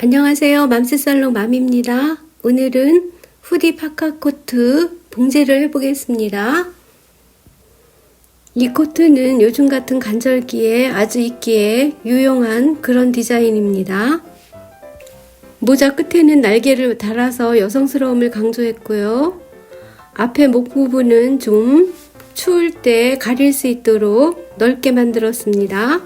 안녕하세요. 맘스살롱 맘입니다. 오늘은 후디 파카 코트 봉제를 해보겠습니다. 이 코트는 요즘 같은 간절기에 아주 입기에 유용한 그런 디자인입니다. 모자 끝에는 날개를 달아서 여성스러움을 강조했고요. 앞에 목 부분은 좀 추울 때 가릴 수 있도록 넓게 만들었습니다.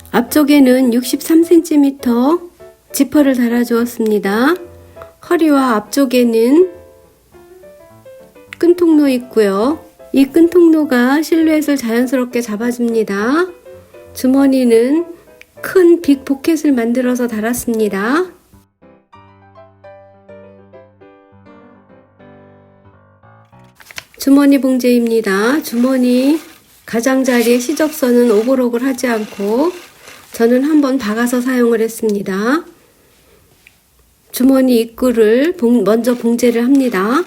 앞쪽에는 63cm 지퍼를 달아주었습니다. 허리와 앞쪽에는 끈통로 있고요. 이 끈통로가 실루엣을 자연스럽게 잡아줍니다. 주머니는 큰 빅 포켓을 만들어서 달았습니다. 주머니 봉제입니다. 주머니 가장자리에 시접선은 오글오글 하지 않고 저는 한번 박아서 사용을 했습니다. 주머니 입구를 먼저 봉제를 합니다.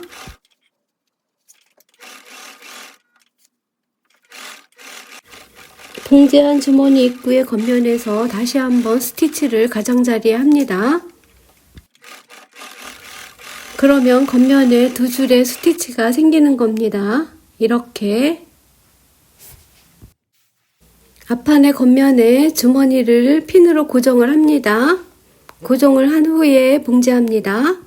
봉제한 주머니 입구의 겉면에서 다시 한번 스티치를 가장자리에 합니다. 그러면 겉면에 두 줄의 스티치가 생기는 겁니다. 이렇게 앞판의 겉면에 주머니를 핀으로 고정을 합니다. 고정을 한 후에 봉제합니다.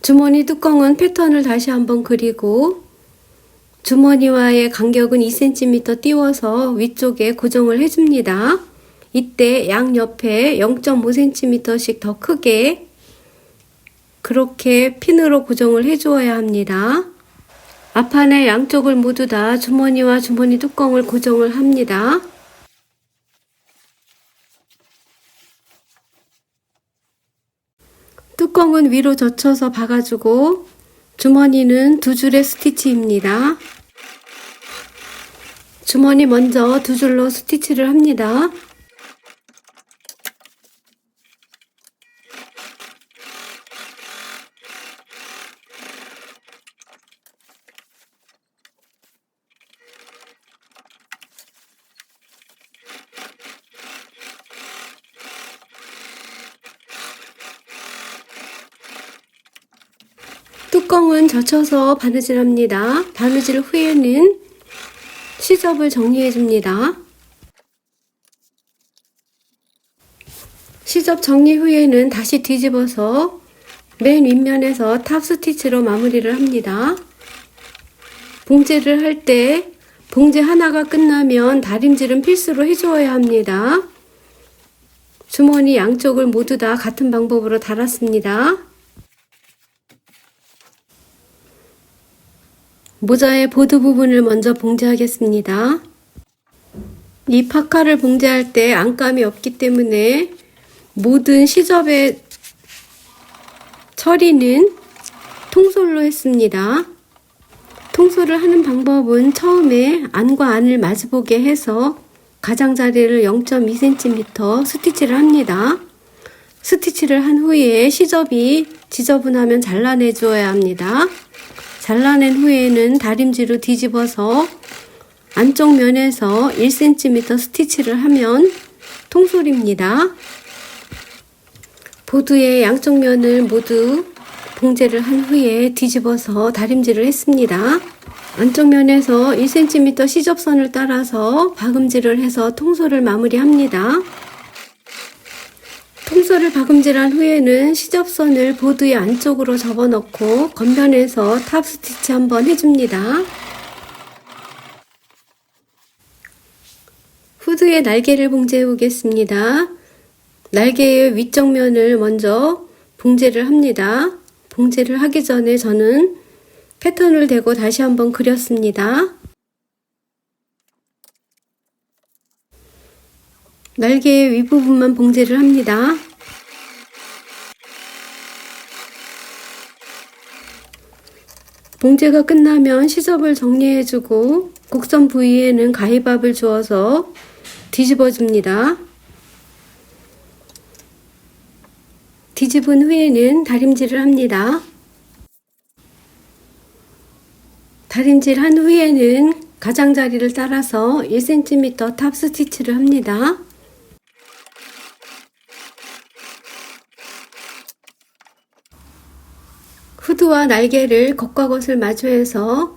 주머니 뚜껑은 패턴을 다시 한번 그리고 주머니와의 간격은 2cm 띄워서 위쪽에 고정을 해줍니다. 이때 양옆에 0.5cm씩 더 크게 그렇게 핀으로 고정을 해주어야 합니다. 앞판의 양쪽을 모두 다 주머니와 주머니 뚜껑을 고정을 합니다. 뚜껑은 위로 젖혀서 박아주고 주머니는 두 줄의 스티치입니다. 주머니 먼저 두 줄로 스티치를 합니다. 뚜껑은 젖혀서 바느질합니다. 바느질 후에는 시접을 정리해줍니다. 시접 정리 후에는 다시 뒤집어서 맨 윗면에서 탑 스티치로 마무리를 합니다. 봉제를 할 때 봉제 하나가 끝나면 다림질은 필수로 해주어야 합니다. 주머니 양쪽을 모두 다 같은 방법으로 달았습니다. 모자의 보드 부분을 먼저 봉제하겠습니다. 이 파카를 봉제할 때 안감이 없기 때문에 모든 시접의 처리는 통솔로 했습니다. 통솔을 하는 방법은 처음에 안과 안을 마주보게 해서 가장자리를 0.2cm 스티치를 합니다. 스티치를 한 후에 시접이 지저분하면 잘라내 주어야 합니다. 잘라낸 후에는 다림질로 뒤집어서 안쪽 면에서 1cm 스티치를 하면 통솔입니다. 보드의 양쪽 면을 모두 봉제를 한 후에 뒤집어서 다림질을 했습니다. 안쪽 면에서 1cm 시접선을 따라서 박음질을 해서 통솔을 마무리합니다. 통솔을 박음질한 후에는 시접선을 보드의 안쪽으로 접어넣고 겉면에서 탑 스티치 한번 해줍니다. 후드의 날개를 봉제해 보겠습니다. 날개의 위쪽 면을 먼저 봉제를 합니다. 봉제를 하기 전에 저는 패턴을 대고 다시 한번 그렸습니다. 날개의 윗부분만 봉제를 합니다. 봉제가 끝나면 시접을 정리해주고 곡선 부위에는 가위밥을 주어서 뒤집어 줍니다. 뒤집은 후에는 다림질을 합니다. 다림질 한 후에는 가장자리를 따라서 1cm 탑 스티치를 합니다. 후드와 날개를 겉과 겉을 마주해서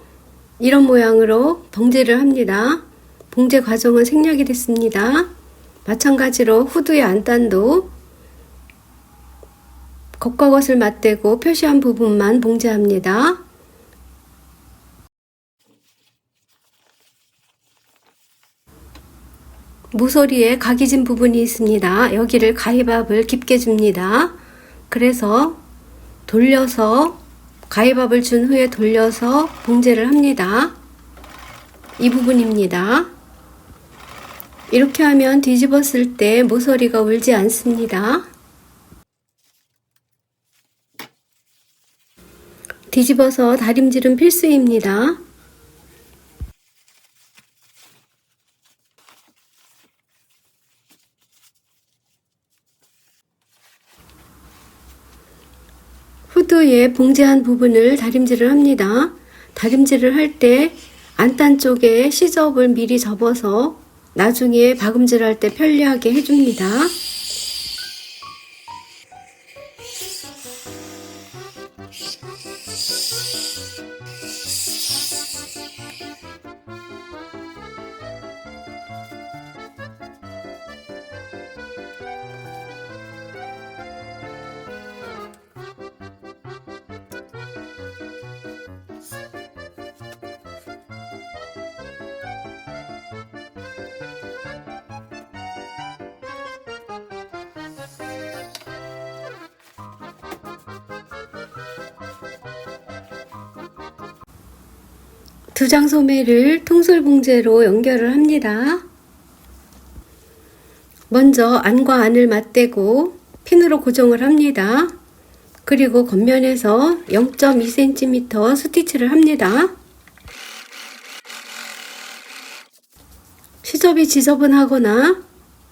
이런 모양으로 봉제를 합니다. 봉제 과정은 생략이 됐습니다. 마찬가지로 후드의 안단도 겉과 겉을 맞대고 표시한 부분만 봉제합니다. 모서리에 각이 진 부분이 있습니다. 여기를 가위밥을 깊게 줍니다. 그래서 돌려서 가위밥을 준 후에 돌려서 봉제를 합니다. 이 부분입니다. 이렇게 하면 뒤집었을 때 모서리가 울지 않습니다. 뒤집어서 다림질은 필수입니다. 후드에 봉제한 부분을 다림질을 합니다. 다림질을 할 때 안단 쪽에 시접을 미리 접어서 나중에 박음질할 때 편리하게 해줍니다. 두 장 소매를 통솔 봉제로 연결을 합니다. 먼저 안과 안을 맞대고 핀으로 고정을 합니다. 그리고 겉면에서 0.2cm 스티치를 합니다. 시접이 지저분하거나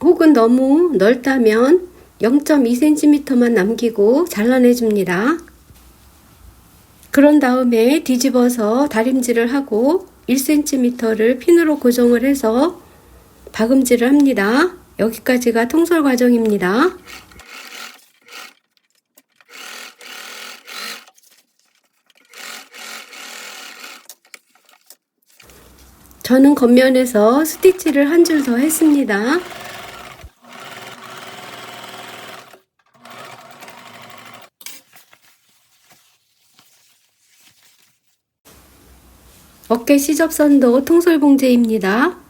혹은 너무 넓다면 0.2cm만 남기고 잘라내 줍니다. 그런 다음에 뒤집어서 다림질을 하고 1cm를 핀으로 고정을 해서 박음질을 합니다. 여기까지가 통솔 과정입니다. 저는 겉면에서 스티치를 한 줄 더 했습니다. 어깨 시접선도 통솔 봉제입니다.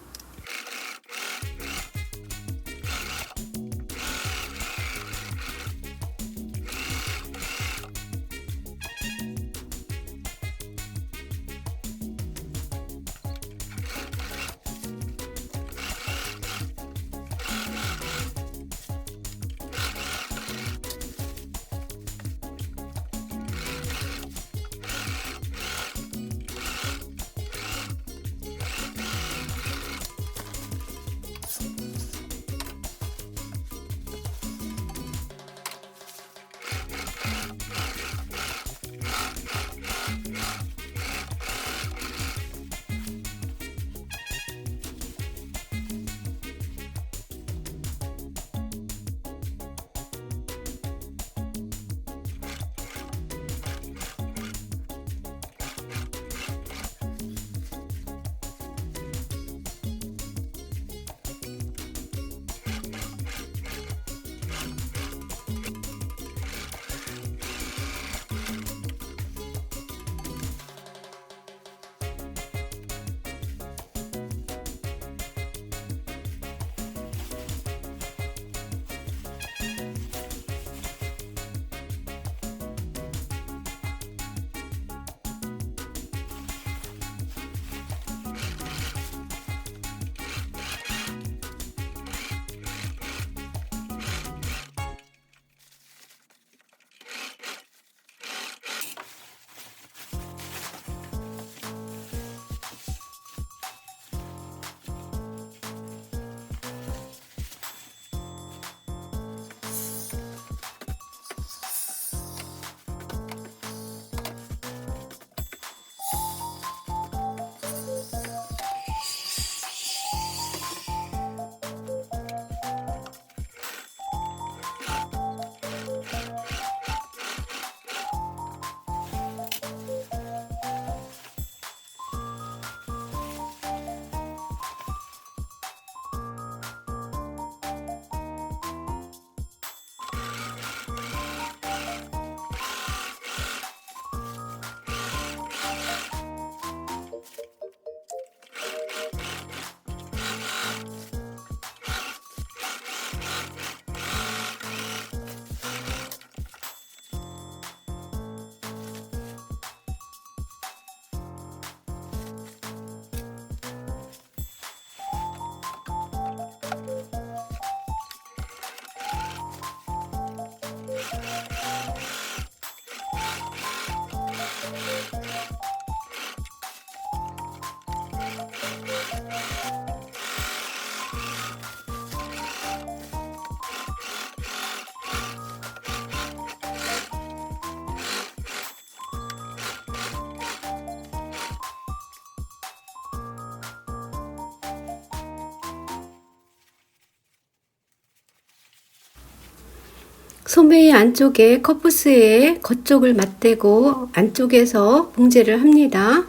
소매의 안쪽에 커프스의 겉쪽을 맞대고 안쪽에서 봉제를 합니다.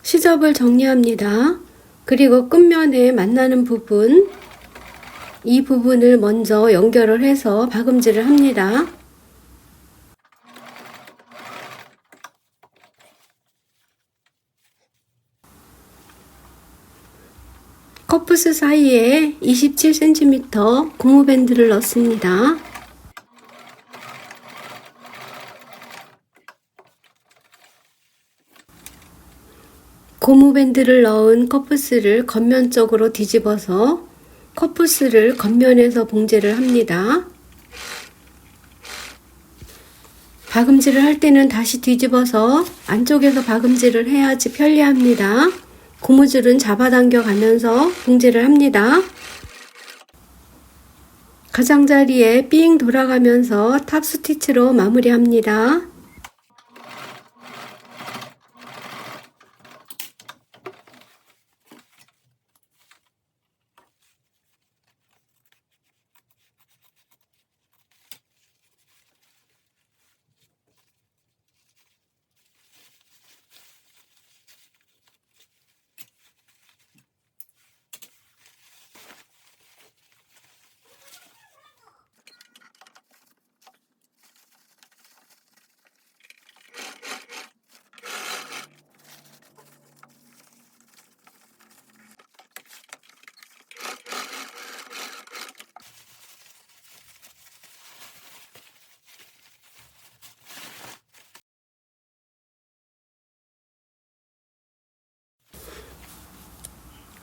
시접을 정리합니다. 그리고 끝면에 만나는 부분, 이 부분을 먼저 연결을 해서 박음질을 합니다. 커프스 사이에 27cm 고무밴드를 넣습니다. 고무밴드를 넣은 커프스를 겉면쪽으로 뒤집어서 커프스를 겉면에서 봉제를 합니다. 박음질을 할 때는 다시 뒤집어서 안쪽에서 박음질을 해야지 편리합니다. 고무줄은 잡아당겨 가면서 봉제를 합니다. 가장자리에 삥 돌아가면서 탑 스티치로 마무리합니다.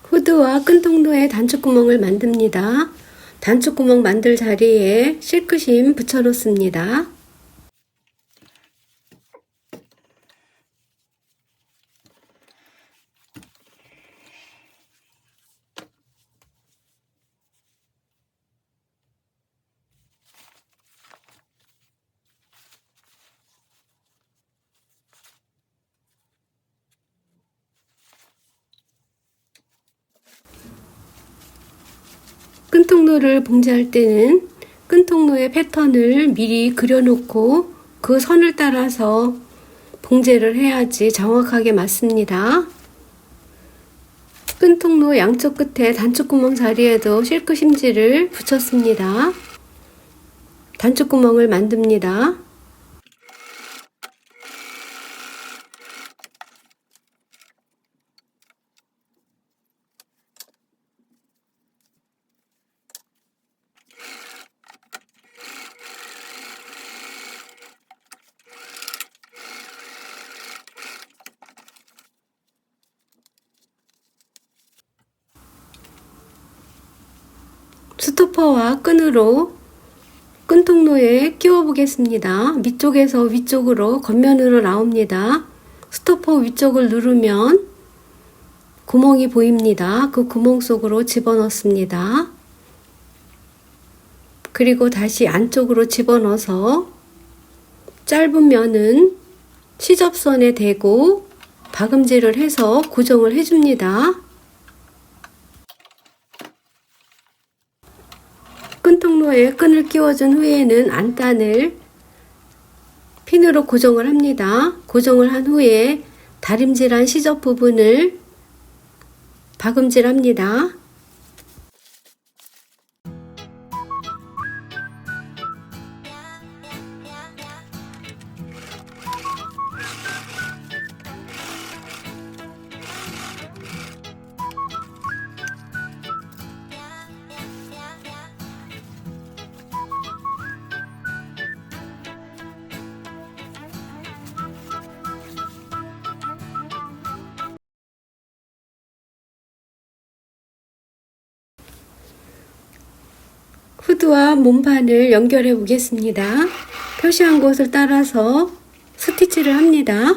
후드와 끈통로에 단추구멍을 만듭니다. 단추구멍 만들 자리에 실크심 붙여 놓습니다. 끈통로를 봉제할 때는 끈통로의 패턴을 미리 그려놓고 그 선을 따라서 봉제를 해야지 정확하게 맞습니다. 끈통로 양쪽 끝에 단추구멍 자리에도 실크 심지를 붙였습니다. 단추구멍을 만듭니다. 스토퍼와 끈으로 끈통로에 끼워 보겠습니다. 밑쪽에서 위쪽으로 겉면으로 나옵니다. 스토퍼 위쪽을 누르면 구멍이 보입니다. 그 구멍 속으로 집어넣습니다. 그리고 다시 안쪽으로 집어넣어서 짧은 면은 시접선에 대고 박음질을 해서 고정을 해줍니다. 끈통로에 끈을 끼워준 후에는 안단을 핀으로 고정을 합니다. 고정을 한 후에 다림질한 시접 부분을 박음질합니다. 후드와 몸판을 연결해 보겠습니다. 표시한 곳을 따라서 스티치를 합니다.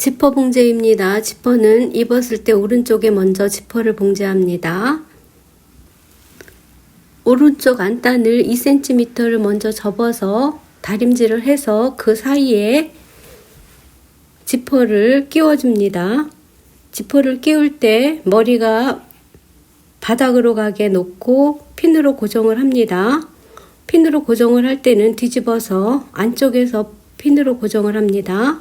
지퍼 봉제입니다. 지퍼는 입었을 때 오른쪽에 먼저 지퍼를 봉제합니다. 오른쪽 안단을 2cm를 먼저 접어서 다림질을 해서 그 사이에 지퍼를 끼워줍니다. 지퍼를 끼울 때 머리가 바닥으로 가게 놓고 핀으로 고정을 합니다. 핀으로 고정을 할 때는 뒤집어서 안쪽에서 핀으로 고정을 합니다.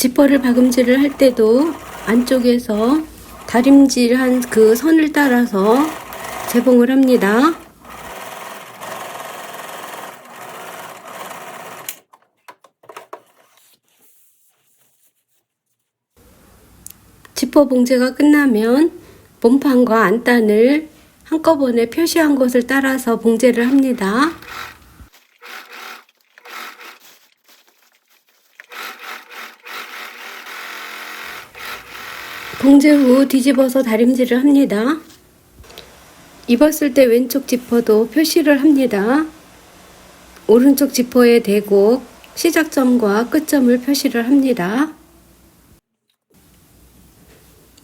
지퍼를 박음질을 할 때도 안쪽에서 다림질한 그 선을 따라서 재봉을 합니다. 지퍼 봉제가 끝나면 몸판과 안단을 한꺼번에 표시한 것을 따라서 봉제를 합니다. 봉제 후 뒤집어서 다림질을 합니다. 입었을 때 왼쪽 지퍼도 표시를 합니다. 오른쪽 지퍼에 대고 시작점과 끝점을 표시를 합니다.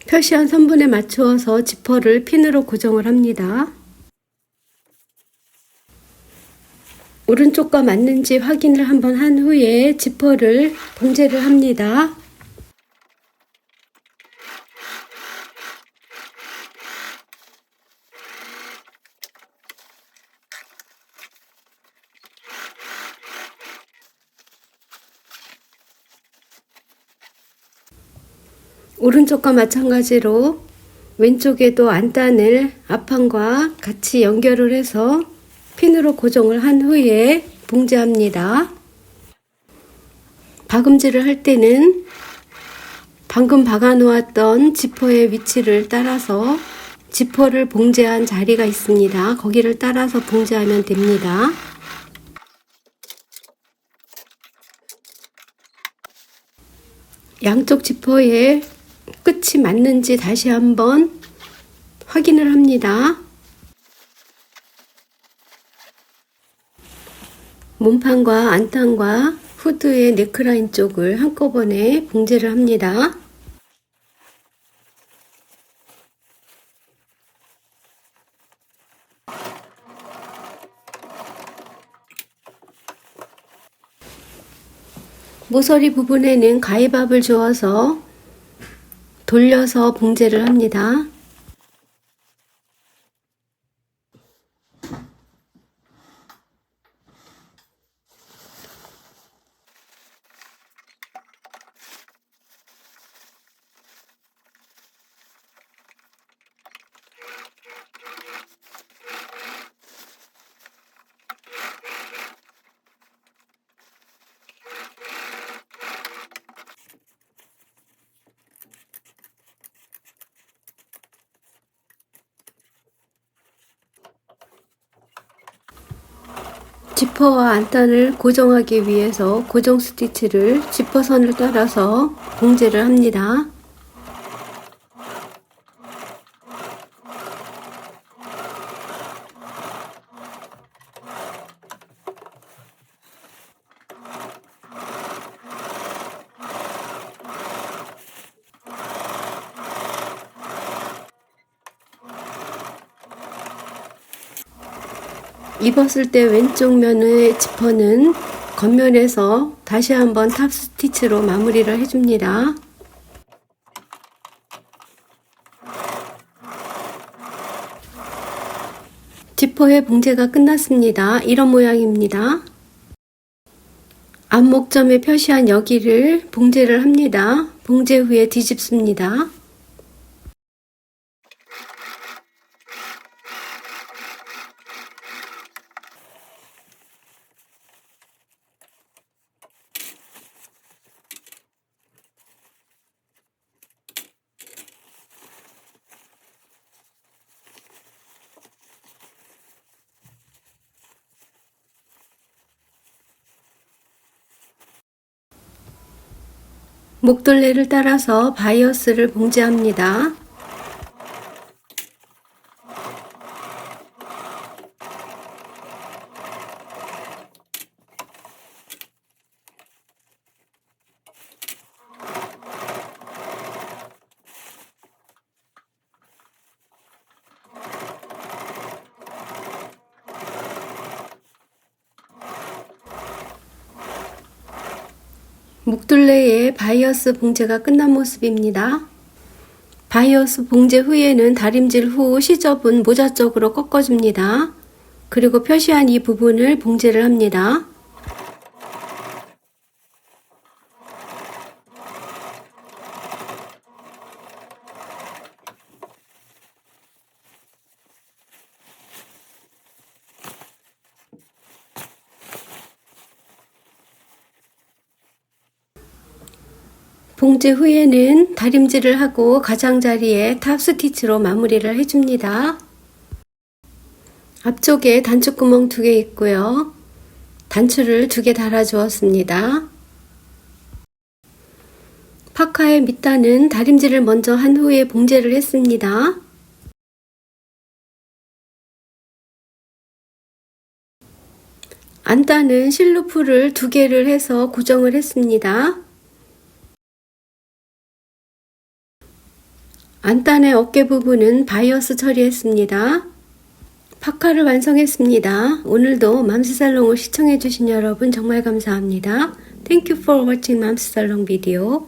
표시한 선분에 맞추어서 지퍼를 핀으로 고정을 합니다. 오른쪽과 맞는지 확인을 한번 한 후에 지퍼를 봉제를 합니다. 오른쪽과 마찬가지로 왼쪽에도 안단을 앞판과 같이 연결을 해서 핀으로 고정을 한 후에 봉제합니다. 박음질을 할 때는 방금 박아 놓았던 지퍼의 위치를 따라서 지퍼를 봉제한 자리가 있습니다. 거기를 따라서 봉제하면 됩니다. 양쪽 지퍼의 끝이 맞는지 다시 한번 확인을 합니다. 몸판과 안탄과 후드의 네크라인 쪽을 한꺼번에 봉제를 합니다. 모서리 부분에는 가위밥을 주어서 돌려서 봉제를 합니다. 지퍼와 안단을 고정하기 위해서 고정 스티치를 지퍼선을 따라서 봉제를 합니다. 입었을 때 왼쪽 면의 지퍼는 겉면에서 다시 한번 탑 스티치로 마무리를 해줍니다. 지퍼의 봉제가 끝났습니다. 이런 모양입니다. 앞목점에 표시한 여기를 봉제를 합니다. 봉제 후에 뒤집습니다. 목둘레를 따라서 바이어스를 봉제합니다. 목둘레의 바이어스 봉제가 끝난 모습입니다. 바이어스 봉제 후에는 다림질 후 시접은 모자 쪽으로 꺾어줍니다. 그리고 표시한 이 부분을 봉제를 합니다. 봉제 후에는 다림질을 하고 가장자리에 탑 스티치로 마무리를 해줍니다. 앞쪽에 단추구멍 2개 있고요. 단추를 2개 달아 주었습니다. 파카의 밑단은 다림질을 먼저 한 후에 봉제를 했습니다. 안단은 실루프를 2개를 해서 고정을 했습니다. 안단의 어깨 부분은 바이어스 처리했습니다. 파카를 완성했습니다. 오늘도 맘스살롱을 시청해주신 여러분 정말 감사합니다. Thank you for watching 맘스살롱 비디오.